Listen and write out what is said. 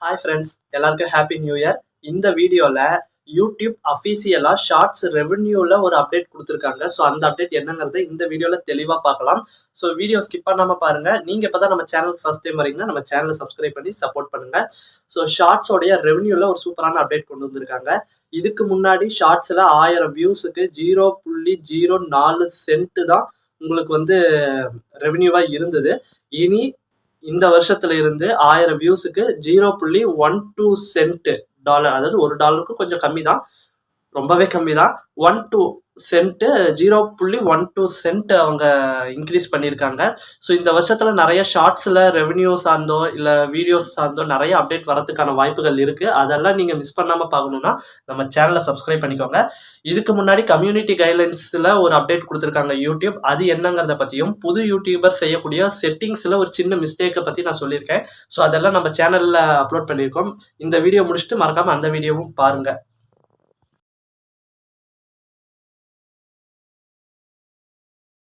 Hi friends, எல்லாருக்கும் happy new year. இந்த வீடியோவில் யூடியூப் அஃபீஷியலாக ஷார்ட்ஸ் ரெவென்யூவில் ஒரு அப்டேட் கொடுத்துருக்காங்க. ஸோ அந்த அப்டேட் என்னங்கிறத இந்த வீடியோவில் தெளிவாக பார்க்கலாம். ஸோ வீடியோ ஸ்கிப் பண்ணாமல் பாருங்கள். நீங்கள் இப்போ தான் நம்ம சேனலுக்கு ஃபர்ஸ்ட் டைம் வரீங்கன்னா நம்ம சேனலை சப்ஸ்கிரைப் பண்ணி சப்போர்ட் பண்ணுங்கள். ஸோ ஷார்ட்ஸோடைய ரெவென்யூவில் ஒரு சூப்பரான அப்டேட் கொண்டு வந்திருக்காங்க. இதுக்கு முன்னாடி ஷார்ட்ஸில் 1000 வியூஸுக்கு 0.04 சென்ட் தான் உங்களுக்கு வந்து ரெவென்யூவாக இருந்தது. இனி இந்த வருஷத்துல இருந்து 1000 வியூஸுக்கு 0.12 சென்ட் டாலர், அதாவது $1 கொஞ்சம் கம்மி தான், ரொம்பவே கம்மி தான். 12 சென்ட் 0.12 சென்ட் அவங்க இன்க்ரீஸ் பண்ணியிருக்காங்க. ஸோ இந்த வருஷத்துல நிறைய ஷார்ட்ஸில் ரெவென்யூ சார்ந்தோ இல்லை வீடியோஸ் சார்ந்தோ நிறைய அப்டேட் வரதுக்கான வாய்ப்புகள் இருக்குது. அதெல்லாம் நீங்கள் மிஸ் பண்ணாமல் பார்க்கணுன்னா நம்ம சேனலை சப்ஸ்கிரைப் பண்ணிக்கோங்க. இதுக்கு முன்னாடி கம்யூனிட்டி கைட்லைன்ஸில் ஒரு அப்டேட் கொடுத்துருக்காங்க யூடியூப். அது என்னங்கிறத பற்றியும் புது யூடியூபர் செய்யக்கூடிய செட்டிங்ஸில் ஒரு சின்ன மிஸ்டேக்கை பற்றி நான் சொல்லியிருக்கேன். ஸோ அதெல்லாம் நம்ம சேனலில் அப்லோட் பண்ணியிருக்கோம். இந்த வீடியோ முடிச்சுட்டு மறக்காமல் அந்த வீடியோவும் பாருங்கள்.